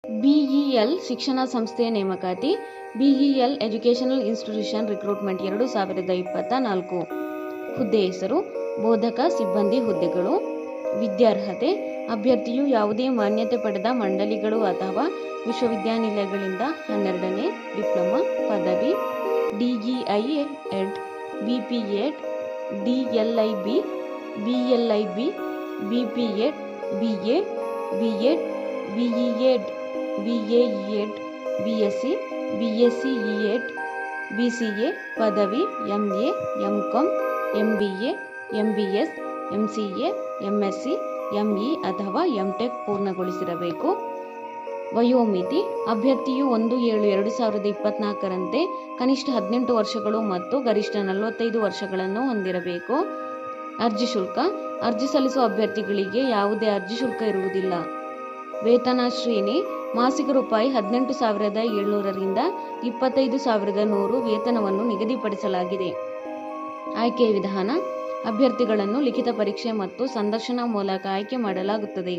BEL ಶಿಕ್ಷಣ ಸಂಸ್ಥೆಯ ನೇಮಕಾತಿ. BEL educational institution recruitment 2024. ಹುದ್ದೆ ಹೆಸರು ಬೋಧಕ ಸಿಬ್ಬಂದಿ ಹುದ್ದೆಗಳು. ವಿದ್ಯಾರ್ಹತೆ ಅಭ್ಯರ್ಥಿಯು ಯಾವುದೇ ಮಾನ್ಯತೆ ಪಡೆದ ಮಂಡಳಿಗಳು ಅಥವಾ ವಿಶ್ವವಿದ್ಯಾನಿಲಯಗಳಿಂದ 12ನೇ ಡಿಪ್ಲೊಮಾ ಪದವಿ, DEIED, BPEd, DLIB, BLIB, BPEd, BA, BEd, BEd, BAEd, BSc, BScEd, BCA ಪದವಿ, MA, MCom, MBA, MBS, MCA, MSc, ME ಅಥವಾ MTech ಪೂರ್ಣಗೊಳಿಸಿರಬೇಕು. ವಯೋಮಿತಿ ಅಭ್ಯರ್ಥಿಯು 1/7/2024ರಂತೆ ಕನಿಷ್ಠ 18 ವರ್ಷಗಳು ಮತ್ತು ಗರಿಷ್ಠ 45 ವರ್ಷಗಳನ್ನು ಹೊಂದಿರಬೇಕು. ಅರ್ಜಿ ಶುಲ್ಕ ಅರ್ಜಿ ಸಲ್ಲಿಸುವ ಅಭ್ಯರ್ಥಿಗಳಿಗೆ ಯಾವುದೇ ಅರ್ಜಿ ಶುಲ್ಕ ಇರುವುದಿಲ್ಲ. ವೇತನ ಶ್ರೇಣಿ ಮಾಸಿಕ ರೂಪಾಯಿ 18,700ರಿಂದ 25,100 ವೇತನವನ್ನು ನಿಗದಿಪಡಿಸಲಾಗಿದೆ. ಆಯ್ಕೆಯ ವಿಧಾನ ಅಭ್ಯರ್ಥಿಗಳನ್ನು ಲಿಖಿತ ಪರೀಕ್ಷೆ ಮತ್ತು ಸಂದರ್ಶನ ಮೂಲಕ ಆಯ್ಕೆ ಮಾಡಲಾಗುತ್ತದೆ.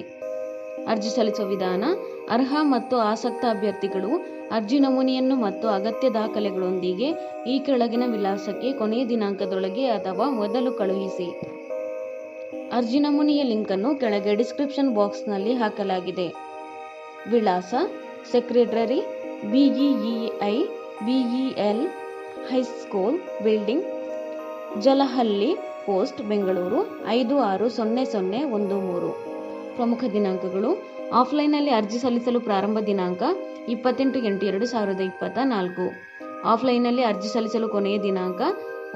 ಅರ್ಜಿ ಸಲ್ಲಿಸುವ ವಿಧಾನ ಅರ್ಹ ಮತ್ತು ಆಸಕ್ತ ಅಭ್ಯರ್ಥಿಗಳು ಅರ್ಜಿ ನಮೂನೆಯನ್ನು ಮತ್ತು ಅಗತ್ಯ ದಾಖಲೆಗಳೊಂದಿಗೆ ಈ ಕೆಳಗಿನ ವಿಳಾಸಕ್ಕೆ ಕೊನೆಯ ದಿನಾಂಕದೊಳಗೆ ಅಥವಾ ಮೊದಲು ಕಳುಹಿಸಿ. ಅರ್ಜಿ ನಮೂನೆಯ ಲಿಂಕನ್ನು ಕೆಳಗೆ ಡಿಸ್ಕ್ರಿಪ್ಷನ್ ಬಾಕ್ಸ್ನಲ್ಲಿ ಹಾಕಲಾಗಿದೆ. ವಿಳಾಸ secretary, BEEI BEL high school building, Jalahalli post, Bengaluru 560013. ಪ್ರಮುಖ ದಿನಾಂಕಗಳು ಆಫ್ಲೈನ್ನಲ್ಲಿ ಅರ್ಜಿ ಸಲ್ಲಿಸಲು ಪ್ರಾರಂಭ ದಿನಾಂಕ 28/8/2024. ಆಫ್ಲೈನ್ನಲ್ಲಿ ಅರ್ಜಿ ಸಲ್ಲಿಸಲು ಕೊನೆಯ ದಿನಾಂಕ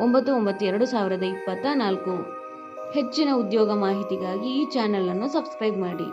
9/9/2024. ಹೆಚ್ಚಿನ ಉದ್ಯೋಗ ಮಾಹಿತಿಗಾಗಿ ಈ ಚಾನೆಲ್ ಅನ್ನು ಸಬ್ಸ್ಕ್ರೈಬ್ ಮಾಡಿ.